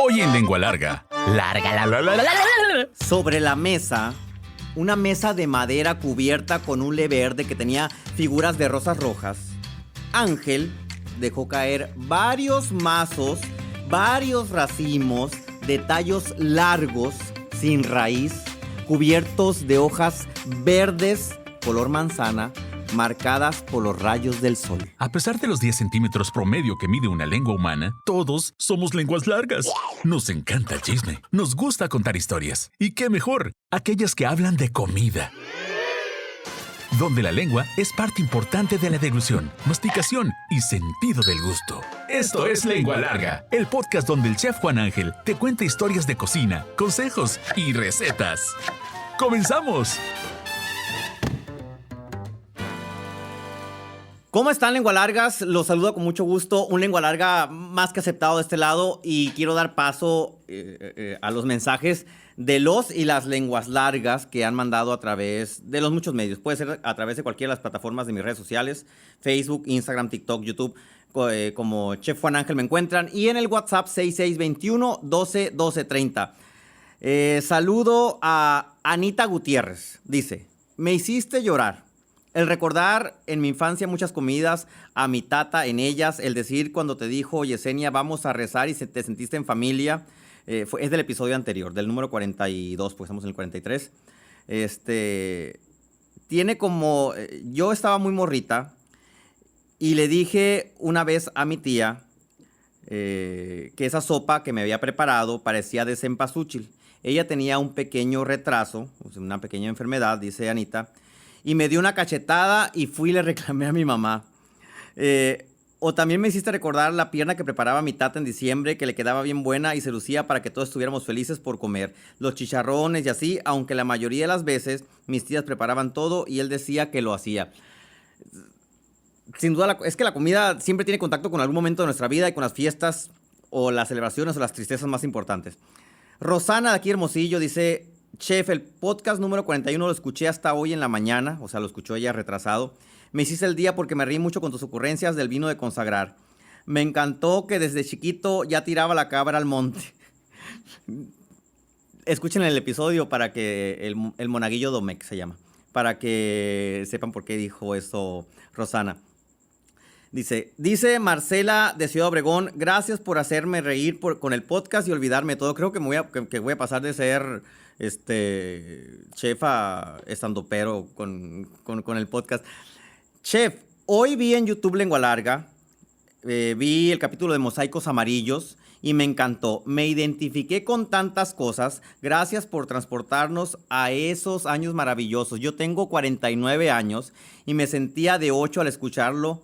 Hoy en Lengua Larga. Sobre la mesa, una mesa de madera cubierta con un hule verde que tenía figuras de rosas rojas, Ángel dejó caer varios mazos, varios racimos de tallos largos, sin raíz, cubiertos de hojas verdes color manzana, marcadas por los rayos del sol. A pesar de los 10 centímetros promedio que mide una lengua humana, todos somos lenguas largas. Nos encanta el chisme, nos gusta contar historias. Y qué mejor, aquellas que hablan de comida. Donde la lengua es parte importante de la deglución, masticación y sentido del gusto. Esto es Lengua Larga, el podcast donde el chef Juan Ángel te cuenta historias de cocina, consejos y recetas. ¡Comenzamos! ¿Cómo están, Lengua Largas? Los saludo con mucho gusto. Un Lengua Larga más que aceptado de este lado y quiero dar paso a los mensajes de los y las lenguas largas que han mandado a través de los muchos medios. Puede ser a través de cualquiera de las plataformas de mis redes sociales, Facebook, Instagram, TikTok, YouTube, como Chef Juan Ángel me encuentran. Y en el WhatsApp 6621 12 12 30. Saludo a Anita Gutiérrez. Dice, me hiciste llorar. El recordar en mi infancia muchas comidas, a mi tata en ellas, el decir cuando te dijo, Yesenia, vamos a rezar y te sentiste en familia, es del episodio anterior, del número 42, pues estamos en el 43. Tiene como, yo estaba muy morrita y le dije una vez a mi tía que esa sopa que me había preparado parecía de cempasúchil. Ella tenía un pequeño retraso, una pequeña enfermedad, dice Anita, y me dio una cachetada y fui y le reclamé a mi mamá. O también me hiciste recordar la pierna que preparaba mi tata en diciembre, que le quedaba bien buena y se lucía para que todos estuviéramos felices por comer. Los chicharrones y así, aunque la mayoría de las veces mis tías preparaban todo y él decía que lo hacía. Sin duda, es que la comida siempre tiene contacto con algún momento de nuestra vida y con las fiestas o las celebraciones o las tristezas más importantes. Rosana de aquí Hermosillo dice... Chef, el podcast número 41 lo escuché hasta hoy en la mañana, o sea, lo escuchó ella retrasado. Me hiciste el día porque me reí mucho con tus ocurrencias del vino de consagrar. Me encantó que desde chiquito ya tiraba la cabra al monte. Escuchen el episodio para que el monaguillo Domecq se llama, para que sepan por qué dijo eso Rosana. Dice Marcela de Ciudad Obregón, gracias por hacerme reír con el podcast y olvidarme de todo. Creo que voy a pasar de ser chef a estandopero con el podcast. Chef, hoy vi en YouTube Lengua Larga, vi el capítulo de Mosaicos Amarillos y me encantó. Me identifiqué con tantas cosas. Gracias por transportarnos a esos años maravillosos. Yo tengo 49 años y me sentía de 8 al escucharlo.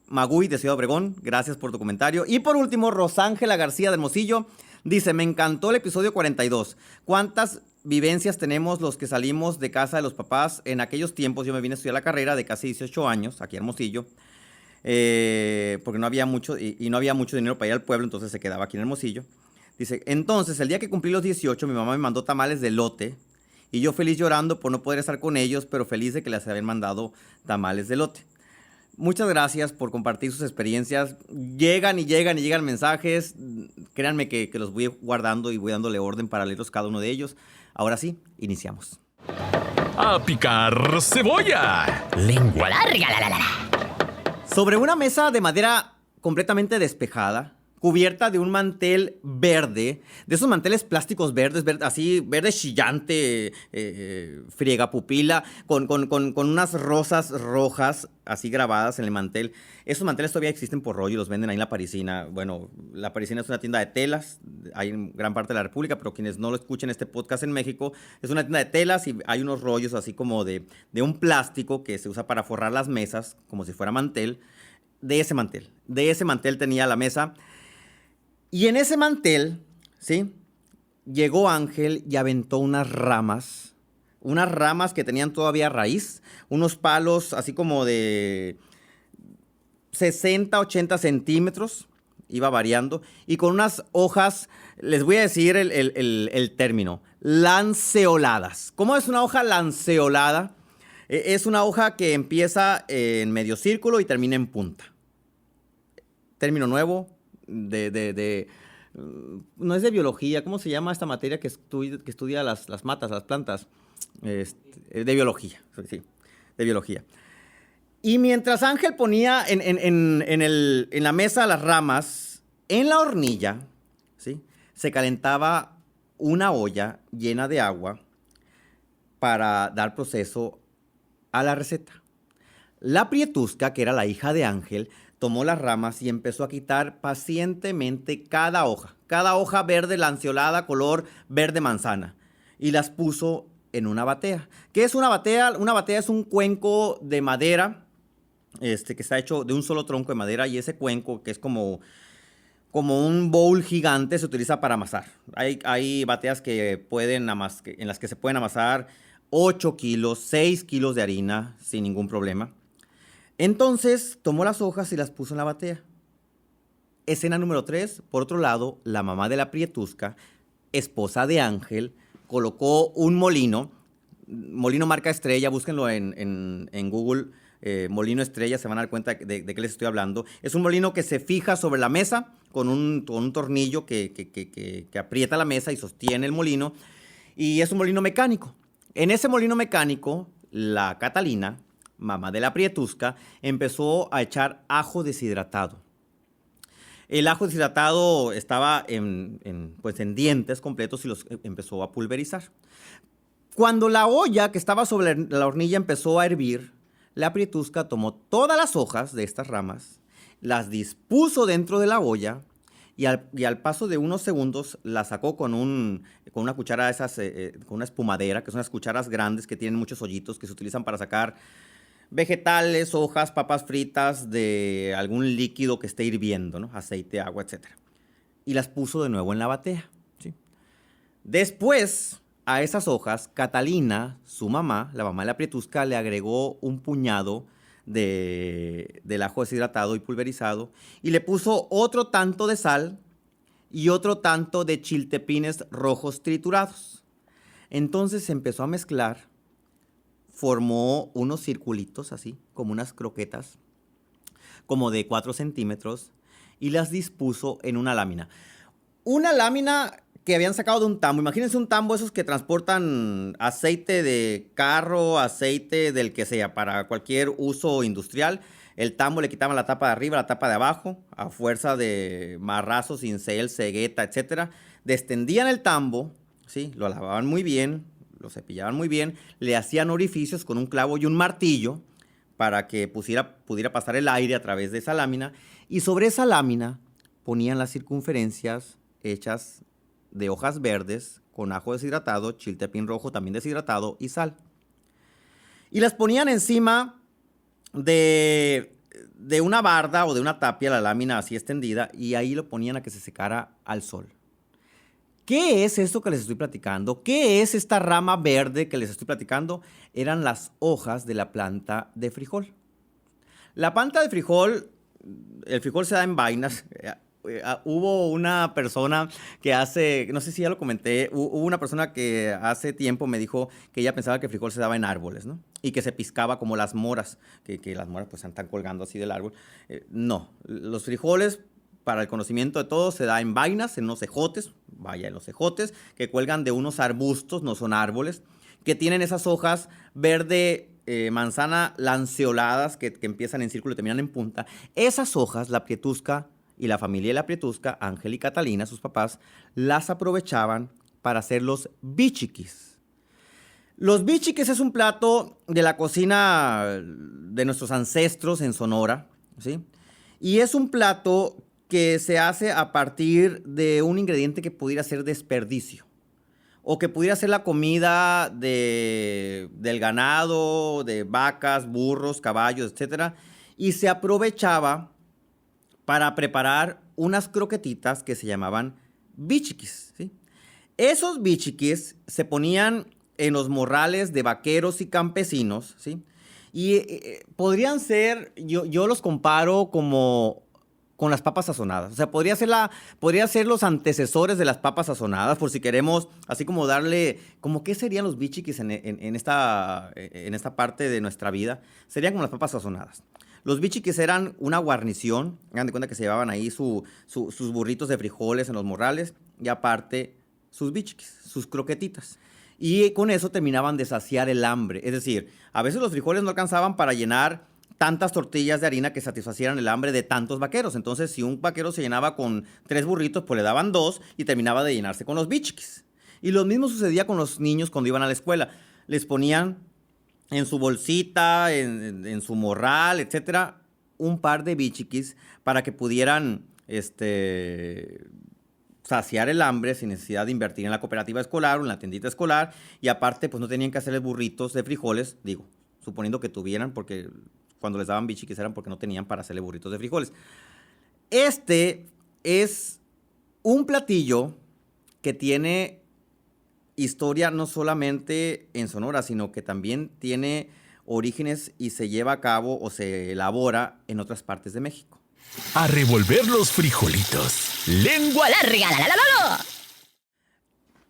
Magui de Ciudad Obregón, gracias por tu comentario. Y por último, Rosángela García de Hermosillo dice, me encantó el episodio 42. ¿Cuántas vivencias tenemos los que salimos de casa de los papás? En aquellos tiempos yo me vine a estudiar la carrera de casi 18 años, aquí en Hermosillo, porque no había mucho, y no había mucho dinero para ir al pueblo, entonces se quedaba aquí en Hermosillo. Dice, entonces, el día que cumplí los 18, mi mamá me mandó tamales de elote, y yo feliz llorando por no poder estar con ellos, pero feliz de que les habían mandado tamales de elote. Muchas gracias por compartir sus experiencias. Llegan mensajes. Créanme que los voy guardando y voy dándole orden para leerlos cada uno de ellos. Ahora sí, iniciamos. ¡A picar cebolla! Lengua larga, Sobre una mesa de madera completamente despejada, cubierta de un mantel verde, de esos manteles plásticos verdes, así verde chillante, friega pupila, con unas rosas rojas así grabadas en el mantel. Esos manteles todavía existen por rollo, los venden ahí en La Parisina. Bueno, La Parisina es una tienda de telas, hay en gran parte de la República, pero quienes no lo escuchen este podcast en México, es una tienda de telas y hay unos rollos así como de un plástico que se usa para forrar las mesas, como si fuera mantel. De ese mantel tenía la mesa. Y en ese mantel, ¿sí? Llegó Ángel y aventó unas ramas que tenían todavía raíz, unos palos así como de 60, 80 centímetros, iba variando, y con unas hojas, les voy a decir el término, lanceoladas. ¿Cómo es una hoja lanceolada? Es una hoja que empieza en medio círculo y termina en punta. Término nuevo, no es de biología, ¿cómo se llama esta materia que estudia las matas, las plantas? De biología, sí, de biología. Y mientras Ángel ponía en la mesa las ramas, en la hornilla, ¿sí?, se calentaba una olla llena de agua para dar proceso a la receta. La Prietusca, que era la hija de Ángel, tomó las ramas y empezó a quitar pacientemente cada hoja verde lanceolada, color verde manzana, y las puso en una batea. ¿Qué es una batea? Una batea es un cuenco de madera, que está hecho de un solo tronco de madera, y ese cuenco, que es como un bowl gigante, se utiliza para amasar. Hay bateas en las que se pueden amasar 8 kilos, 6 kilos de harina sin ningún problema. Entonces tomó las hojas y las puso en la batea. Escena número 3. Por otro lado, la mamá de la Prietusca, esposa de Ángel, colocó un molino marca Estrella, búsquenlo en Google, molino Estrella, se van a dar cuenta de qué les estoy hablando. Es un molino que se fija sobre la mesa con un tornillo que aprieta la mesa y sostiene el molino, y es un molino mecánico. En ese molino mecánico, la Catalina, mamá de la Prietusca, empezó a echar ajo deshidratado. El ajo deshidratado estaba en dientes completos y los empezó a pulverizar. Cuando la olla que estaba sobre la hornilla empezó a hervir, la Prietusca tomó todas las hojas de estas ramas, las dispuso dentro de la olla y al paso de unos segundos la sacó con una cuchara de esas, con una espumadera, que son unas cucharas grandes que tienen muchos hoyitos que se utilizan para sacar vegetales, hojas, papas fritas de algún líquido que esté hirviendo, ¿no? Aceite, agua, etc. Y las puso de nuevo en la batea, ¿sí? Después, a esas hojas, Catalina, su mamá, la mamá de la Prietusca, le agregó un puñado del ajo deshidratado y pulverizado y le puso otro tanto de sal y otro tanto de chiltepines rojos triturados. Entonces se empezó a mezclar, formó unos circulitos así, como unas croquetas, como de 4 centímetros, y las dispuso en una lámina. Una lámina que habían sacado de un tambo. Imagínense un tambo, esos que transportan aceite de carro, aceite del que sea, para cualquier uso industrial. El tambo le quitaban la tapa de arriba, la tapa de abajo, a fuerza de marrazo, cincel, cegueta, etc. Descendían el tambo, ¿sí?, lo lavaban muy bien, lo cepillaban muy bien, le hacían orificios con un clavo y un martillo para que pudiera pasar el aire a través de esa lámina, y sobre esa lámina ponían las circunferencias hechas de hojas verdes con ajo deshidratado, chiltepín rojo también deshidratado y sal. Y las ponían encima de una barda o de una tapia, la lámina así extendida, y ahí lo ponían a que se secara al sol. ¿Qué es esto que les estoy platicando? ¿Qué es esta rama verde que les estoy platicando? Eran las hojas de la planta de frijol. La planta de frijol, el frijol se da en vainas. Hubo una persona que no sé si ya lo comenté, hubo una persona que hace tiempo me dijo que ella pensaba que el frijol se daba en árboles, ¿no? Y que se piscaba como las moras, que las moras pues están colgando así del árbol. No, los frijoles, para el conocimiento de todos, se da en vainas, en unos ejotes, en los ejotes, que cuelgan de unos arbustos, no son árboles, que tienen esas hojas verde, manzana, lanceoladas, que empiezan en círculo y terminan en punta. Esas hojas, la Prietusca y la familia de la Prietusca, Ángel y Catalina, sus papás, las aprovechaban para hacer los bichiquis. Los bichiquis es un plato de la cocina de nuestros ancestros en Sonora, ¿sí? Y es un plato que se hace a partir de un ingrediente que pudiera ser desperdicio, o que pudiera ser la comida del ganado, de vacas, burros, caballos, etc. Y se aprovechaba para preparar unas croquetitas que se llamaban bichiquis, ¿sí? Esos bichiquis se ponían en los morrales de vaqueros y campesinos, ¿sí? Y podrían ser, yo los comparo como con las papas sazonadas. O sea, podría ser los antecesores de las papas sazonadas, por si queremos, así como darle, como qué serían los bichiquis en esta parte de nuestra vida. Serían como las papas sazonadas. Los bichiquis eran una guarnición. Hagan de cuenta que se llevaban ahí sus burritos de frijoles en los morrales y aparte sus bichiquis, sus croquetitas. Y con eso terminaban de saciar el hambre. Es decir, a veces los frijoles no alcanzaban para llenar tantas tortillas de harina que satisfacieran el hambre de tantos vaqueros. Entonces, si un vaquero se llenaba con 3 burritos, pues le daban 2 y terminaba de llenarse con los bichiquis. Y lo mismo sucedía con los niños cuando iban a la escuela. Les ponían en su bolsita, en su morral, etcétera, un par de bichiquis para que pudieran saciar el hambre sin necesidad de invertir en la cooperativa escolar o en la tiendita escolar. Y aparte, pues no tenían que hacerles burritos de frijoles, digo, suponiendo que tuvieran, porque cuando les daban bichiquis eran porque no tenían para hacerle burritos de frijoles. Este es un platillo que tiene historia no solamente en Sonora, sino que también tiene orígenes y se lleva a cabo o se elabora en otras partes de México. A revolver los frijolitos. ¡Lengua larga! ¡La!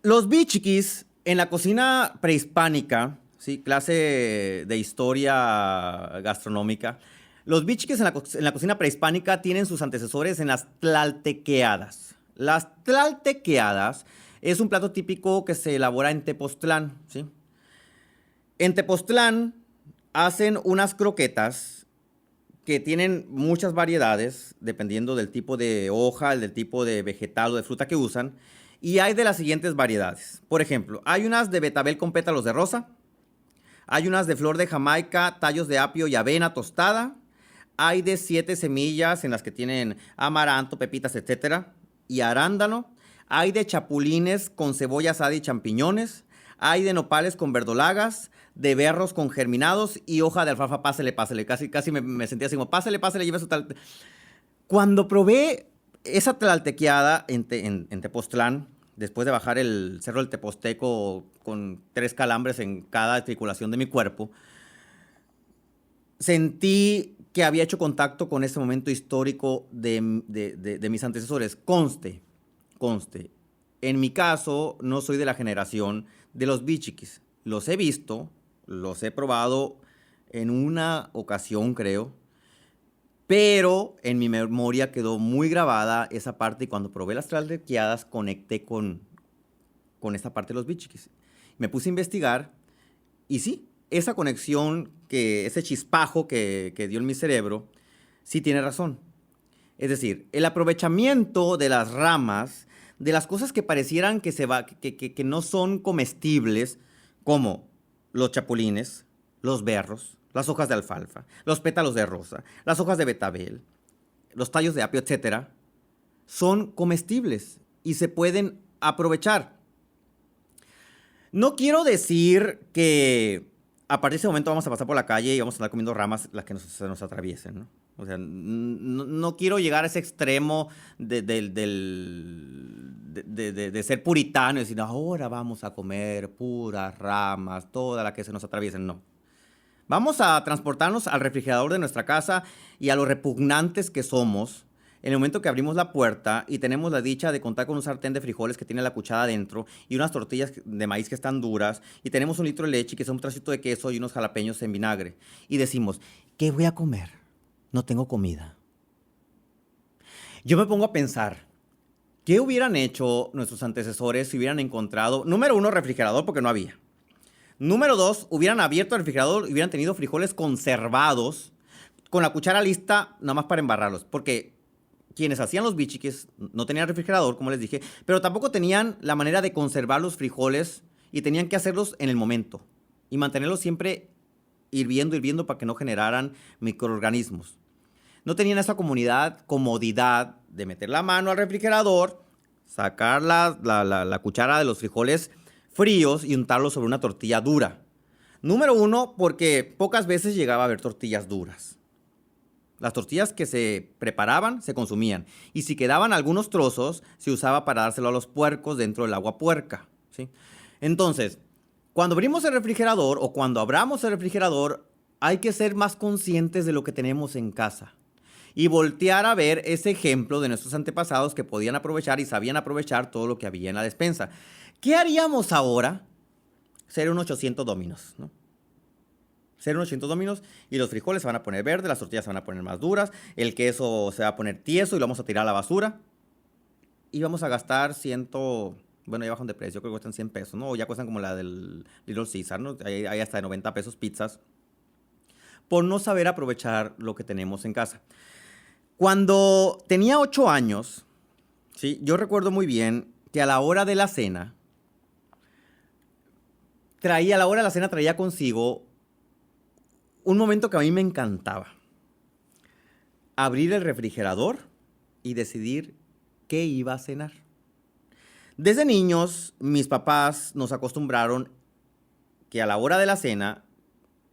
Los bichiquis en la cocina prehispánica, ¿sí? Clase de historia gastronómica. Los bichiquis en la cocina prehispánica tienen sus antecesores en las tlaltequeadas. Las tlaltequeadas es un plato típico que se elabora en Tepoztlán, ¿sí? En Tepoztlán hacen unas croquetas que tienen muchas variedades, dependiendo del tipo de hoja, del tipo de vegetal o de fruta que usan. Y hay de las siguientes variedades. Por ejemplo, hay unas de betabel con pétalos de rosa. Hay unas de flor de Jamaica, tallos de apio y avena tostada. Hay de 7 semillas en las que tienen amaranto, pepitas, etcétera, y arándano. Hay de chapulines con cebolla asada y champiñones. Hay de nopales con verdolagas, de berros con germinados y hoja de alfalfa. Pásele. Casi me sentía así como, pásele, lleve su tal. Cuando probé esa tlaltequeada en Tepoztlán, después de bajar el cerro del Teposteco con 3 calambres en cada articulación de mi cuerpo, sentí que había hecho contacto con ese momento histórico de mis antecesores. Conste, en mi caso no soy de la generación de los bichiquis. Los he visto, los he probado en una ocasión, creo, pero en mi memoria quedó muy grabada esa parte y cuando probé las tlaltequeadas conecté con esta parte de los bichiquis. Me puse a investigar y sí, esa conexión, ese chispajo que dio en mi cerebro, sí tiene razón. Es decir, el aprovechamiento de las ramas, de las cosas que parecieran que no son comestibles, como los chapulines, los berros, las hojas de alfalfa, los pétalos de rosa, las hojas de betabel, los tallos de apio, etcétera, son comestibles y se pueden aprovechar. No quiero decir que a partir de ese momento vamos a pasar por la calle y vamos a andar comiendo ramas las que se nos atraviesen, ¿no? O sea, no quiero llegar a ese extremo de ser puritano y decir, ahora vamos a comer puras ramas, toda la que se nos atraviesen. No. Vamos a transportarnos al refrigerador de nuestra casa y a lo repugnantes que somos en el momento que abrimos la puerta y tenemos la dicha de contar con un sartén de frijoles que tiene la cuchara adentro y unas tortillas de maíz que están duras y tenemos 1 litro de leche que es un trocito de queso y unos jalapeños en vinagre. Y decimos, ¿qué voy a comer? No tengo comida. Yo me pongo a pensar, ¿qué hubieran hecho nuestros antecesores si hubieran encontrado, número 1, refrigerador, porque no había? Número 2, hubieran abierto el refrigerador y hubieran tenido frijoles conservados con la cuchara lista nada más para embarrarlos. Porque quienes hacían los bichiquis no tenían refrigerador, como les dije, pero tampoco tenían la manera de conservar los frijoles y tenían que hacerlos en el momento y mantenerlos siempre hirviendo para que no generaran microorganismos. No tenían esa comodidad de meter la mano al refrigerador, sacar la cuchara de los frijoles fríos y untarlos sobre una tortilla dura. Número 1, porque pocas veces llegaba a haber tortillas duras. Las tortillas que se preparaban se consumían. Y si quedaban algunos trozos, se usaba para dárselo a los puercos dentro del agua puerca, ¿sí? Entonces, cuando abrimos el refrigerador o cuando abramos el refrigerador, hay que ser más conscientes de lo que tenemos en casa. Y voltear a ver ese ejemplo de nuestros antepasados que podían aprovechar y sabían aprovechar todo lo que había en la despensa. ¿Qué haríamos ahora? Ser un 800 Dominos, ¿no? 0,800 Domino's y los frijoles se van a poner verdes, las tortillas se van a poner más duras, el queso se va a poner tieso y lo vamos a tirar a la basura. Y vamos a gastar bueno, ya bajan de precio, creo que cuestan 100 pesos, ¿no? O ya cuestan como la del Little Caesar, ¿no? Hay hasta de 90 pesos pizzas. Por no saber aprovechar lo que tenemos en casa. Cuando tenía 8 años, ¿sí? Yo recuerdo muy bien que a la hora de la cena, traía consigo un momento que a mí me encantaba. Abrir el refrigerador y decidir qué iba a cenar. Desde niños, mis papás nos acostumbraron que a la hora de la cena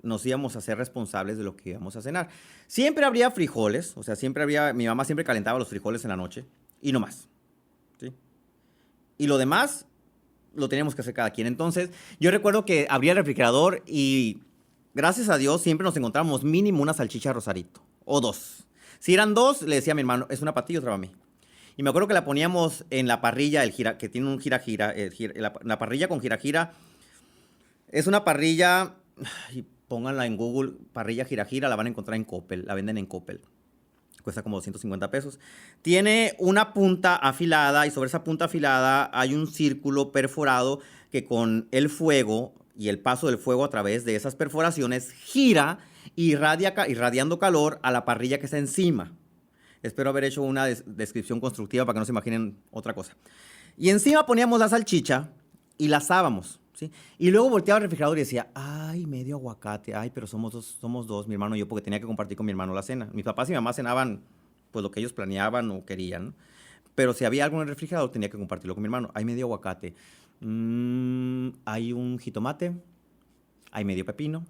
nos íbamos a ser responsables de lo que íbamos a cenar. Siempre habría frijoles, o sea, mi mamá siempre calentaba los frijoles en la noche y no más, ¿sí? Y lo demás lo teníamos que hacer cada quien. Entonces, yo recuerdo que abría el refrigerador y, gracias a Dios, siempre nos encontrábamos mínimo una salchicha Rosarito, o 2. Si eran 2, le decía a mi hermano, es una para ti y otra para mí. Y me acuerdo que la poníamos en la parrilla, que tiene un gira-gira, la parrilla con gira-gira. Es una parrilla, y pónganla en Google, parrilla gira-gira, la van a encontrar en Coppel, la venden en Coppel. Cuesta como 250 pesos. Tiene una punta afilada y sobre esa punta afilada hay un círculo perforado que con el fuego y el paso del fuego a través de esas perforaciones gira y irradiando calor a la parrilla que está encima. Espero haber hecho una descripción constructiva para que no se imaginen otra cosa. Y encima poníamos la salchicha y la asábamos, ¿sí? Y luego volteaba al refrigerador y decía, ay, medio aguacate, ay, pero somos dos, mi hermano y yo, porque tenía que compartir con mi hermano la cena. Mis papás y mi mamá cenaban pues lo que ellos planeaban o querían, ¿no? Pero si había algo en el refrigerador tenía que compartirlo con mi hermano. Hay medio aguacate, hay un jitomate, hay medio pepino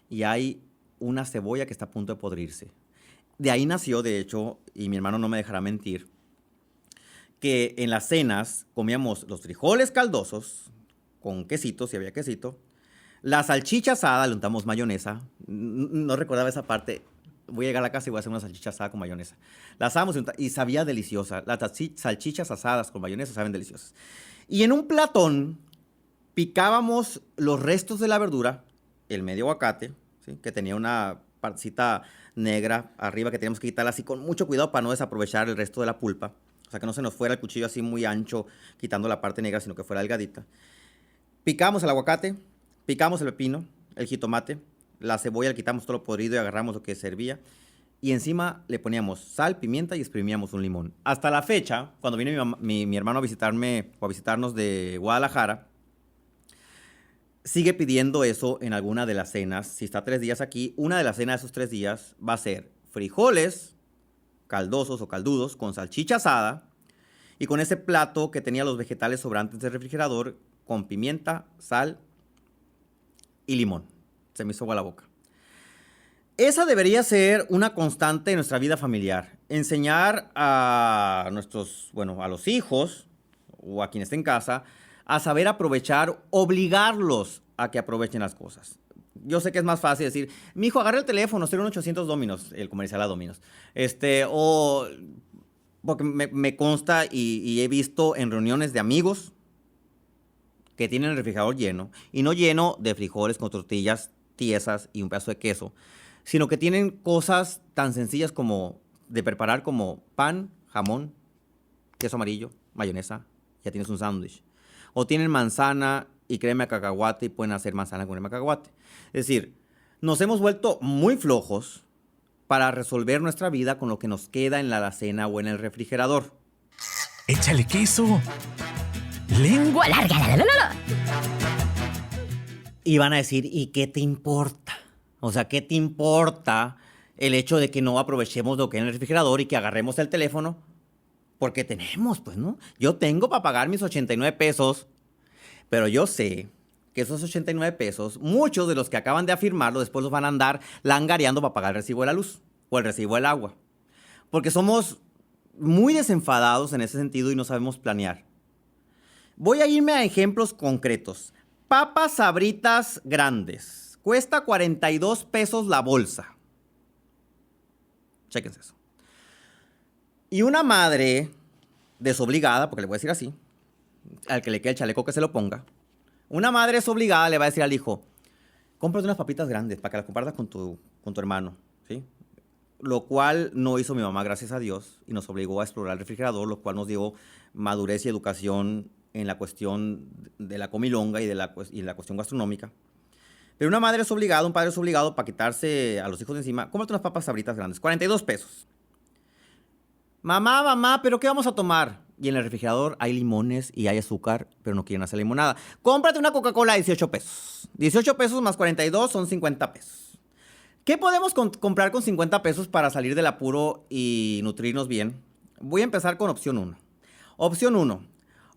y hay una cebolla que está a punto de podrirse. De ahí nació, de hecho, y mi hermano no me dejará mentir, que en las cenas comíamos los frijoles caldosos con quesito, si había quesito, la salchicha asada, le untamos mayonesa, no recordaba esa parte, voy a llegar a la casa y voy a hacer una salchicha asada con mayonesa. La asábamos y sabía deliciosa, las salchichas asadas con mayonesa saben deliciosas. Y en un platón picábamos los restos de la verdura, el medio aguacate, ¿sí? Que tenía una partecita negra arriba que teníamos que quitarla así con mucho cuidado para no desaprovechar el resto de la pulpa. O sea, que no se nos fuera el cuchillo así muy ancho quitando la parte negra, sino que fuera delgadita. Picamos el aguacate, picamos el pepino, el jitomate, la cebolla, le quitamos todo lo podrido y agarramos lo que servía. Y encima le poníamos sal, pimienta y exprimíamos un limón. Hasta la fecha, cuando vino mi hermano a visitarme o a visitarnos de Guadalajara, sigue pidiendo eso en alguna de las cenas. Si está 3 días aquí, una de las cenas de esos 3 días va a ser frijoles caldosos o caldudos con salchicha asada y con ese plato que tenía los vegetales sobrantes del refrigerador con pimienta, sal y limón. Se me hizo agua la boca. Esa debería ser una constante en nuestra vida familiar. Enseñar a a los hijos o a quienes estén en casa a saber aprovechar, obligarlos a que aprovechen las cosas. Yo sé que es más fácil decir, mi hijo, agarra el teléfono, 01800 Domino's, el comercial a Domino's. Porque me consta y he visto en reuniones de amigos que tienen el refrigerador lleno, y no lleno de frijoles con tortillas tiesas y un pedazo de queso, sino que tienen cosas tan sencillas como de preparar como pan, jamón, queso amarillo, mayonesa, ya tienes un sándwich. O tienen manzana y crema de cacahuate y pueden hacer manzana con crema de cacahuate. Es decir, nos hemos vuelto muy flojos para resolver nuestra vida con lo que nos queda en la alacena o en el refrigerador. ¡Échale queso! ¡Lengua larga! La, la, la, la. Y van a decir, ¿y qué te importa? O sea, ¿qué te importa el hecho de que no aprovechemos lo que hay en el refrigerador y que agarremos el teléfono? Porque tenemos, pues, ¿no? Yo tengo para pagar mis 89 pesos, pero yo sé que esos 89 pesos, muchos de los que acaban de afirmarlo, después los van a andar langareando para pagar el recibo de la luz o el recibo del agua. Porque somos muy desenfadados en ese sentido y no sabemos planear. Voy a irme a ejemplos concretos. Papas Sabritas grandes. Cuesta 42 pesos la bolsa. Chéquense eso. Y una madre desobligada, porque le voy a decir así, al que le quede el chaleco que se lo ponga, una madre desobligada le va a decir al hijo, cómprate unas papitas grandes para que las compartas con tu hermano, ¿sí? Lo cual no hizo mi mamá, gracias a Dios, y nos obligó a explorar el refrigerador, lo cual nos dio madurez y educación en la cuestión de la comilonga y la cuestión gastronómica. Pero una madre es obligada, un padre es obligado para quitarse a los hijos de encima. Cómprate unas papas Sabritas grandes, 42 pesos. Mamá, ¿pero qué vamos a tomar? Y en el refrigerador hay limones y hay azúcar, pero no quieren hacer limonada. Cómprate una Coca-Cola a 18 pesos. 18 pesos más 42 son 50 pesos. ¿Qué podemos comprar con 50 pesos para salir del apuro y nutrirnos bien? Voy a empezar con opción 1. Opción 1.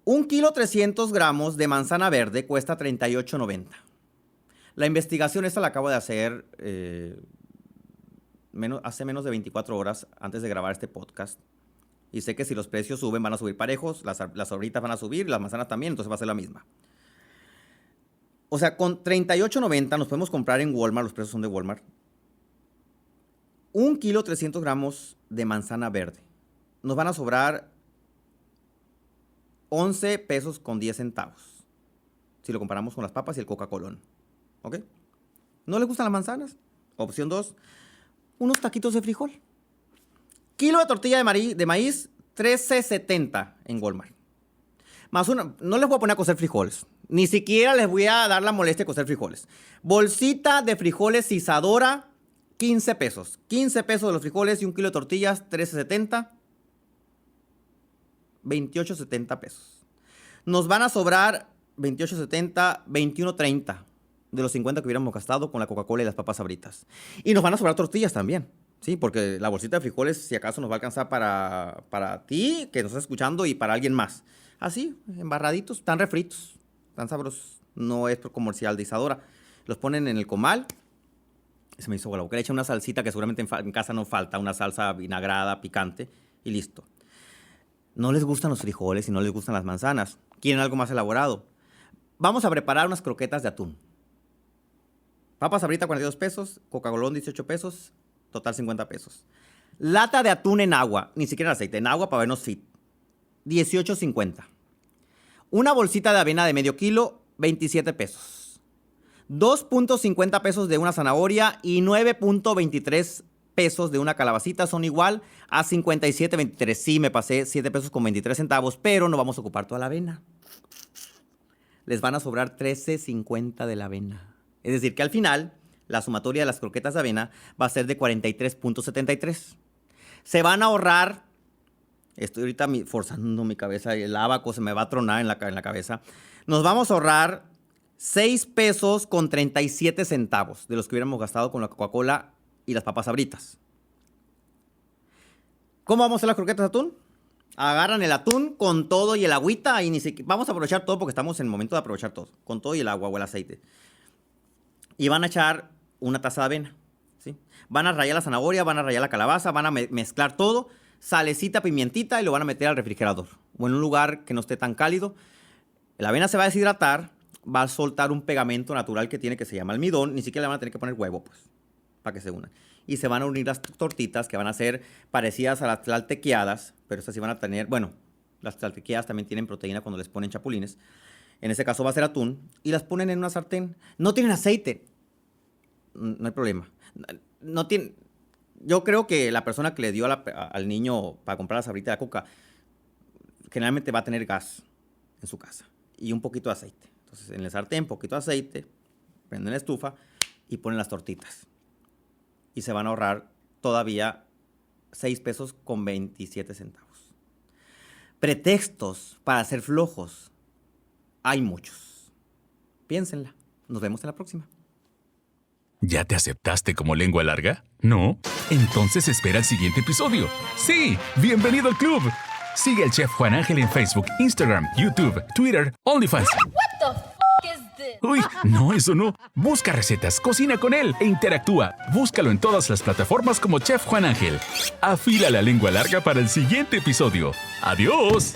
1 kilo 300 gramos de manzana verde cuesta $38.90. La investigación esta la acabo de hacer hace menos de 24 horas antes de grabar este podcast. Y sé que si los precios suben, van a subir parejos, las Sabritas van a subir, las manzanas también, entonces va a ser la misma. O sea, con $38.90 nos podemos comprar en Walmart, los precios son de Walmart, 1 kilo 300 gramos de manzana verde. Nos van a sobrar 11 pesos con 10 centavos. Si lo comparamos con las papas y el Coca-Colón. ¿Ok? ¿No les gustan las manzanas? Opción 2, unos taquitos de frijol. Kilo de tortilla de maíz, $13.70 en Walmart. Más una, no les voy a poner a cocer frijoles. Ni siquiera les voy a dar la molestia de cocer frijoles. Bolsita de frijoles Isadora, 15 pesos. 15 pesos de los frijoles y 1 kilo de tortillas, $13.70. 28.70 pesos. Nos van a sobrar 28.70, 21.30 de los 50 que hubiéramos gastado con la Coca-Cola y las papas Sabritas. Y nos van a sobrar tortillas también. Sí, porque la bolsita de frijoles, si acaso, nos va a alcanzar para ti, que nos estás escuchando, y para alguien más. Así, embarraditos, tan refritos, tan sabrosos. No es comercial de Isadora. Los ponen en el comal. Se me hizo agua la boca. Le echan una salsita que seguramente en casa no falta, una salsa vinagrada, picante, y listo. No les gustan los frijoles y no les gustan las manzanas. Quieren algo más elaborado. Vamos a preparar unas croquetas de atún. Papas Sabrita, 42 pesos. Coca-Cola, 18 pesos. Total 50 pesos. Lata de atún en agua, ni siquiera en aceite, en agua para vernos fit. 18.50. Una bolsita de avena de medio kilo, 27 pesos. 2.50 pesos de una zanahoria y 9.23 pesos de una calabacita son igual a 57.23. Sí, me pasé 7 pesos con 23 centavos, pero no vamos a ocupar toda la avena. Les van a sobrar 13.50 de la avena. Es decir, que al final la sumatoria de las croquetas de avena va a ser de 43.73. Se van a ahorrar, estoy ahorita forzando mi cabeza, el abaco se me va a tronar en la cabeza. Nos vamos a ahorrar 6 pesos con 37 centavos de los que hubiéramos gastado con la Coca-Cola y las papas Sabritas. ¿Cómo vamos a hacer las croquetas de atún? Agarran el atún con todo y el agüita y ni siquiera, vamos a aprovechar todo porque estamos en el momento de aprovechar todo, con todo y el agua o el aceite. Y van a echar una taza de avena, ¿sí? Van a rallar la zanahoria, van a rallar la calabaza, van a mezclar todo, salecita, pimientita y lo van a meter al refrigerador o en un lugar que no esté tan cálido. La avena se va a deshidratar, va a soltar un pegamento natural que tiene que se llama almidón, ni siquiera le van a tener que poner huevo, pues, para que se unan. Y se van a unir las tortitas que van a ser parecidas a las tlaltequeadas, pero estas sí van a tener, bueno, las tlaltequeadas también tienen proteína cuando les ponen chapulines. En este caso va a ser atún y las ponen en una sartén. No tienen aceite. No hay problema. No tiene, yo creo que la persona que le dio al niño para comprar la Sabrita de la Coca generalmente va a tener gas en su casa y un poquito de aceite. Entonces en el sartén, poquito de aceite, prenden la estufa y ponen las tortitas. Y se van a ahorrar todavía 6 pesos con 27 centavos. Pretextos para ser flojos hay muchos. Piénsenla. Nos vemos en la próxima. ¿Ya te aceptaste como lengua larga? ¿No? Entonces espera el siguiente episodio. ¡Sí! ¡Bienvenido al club! Sigue al Chef Juan Ángel en Facebook, Instagram, YouTube, Twitter, OnlyFans. What the f is this? Uy, no, eso no. Busca recetas, cocina con él e interactúa. Búscalo en todas las plataformas como Chef Juan Ángel. Afila la lengua larga para el siguiente episodio. ¡Adiós!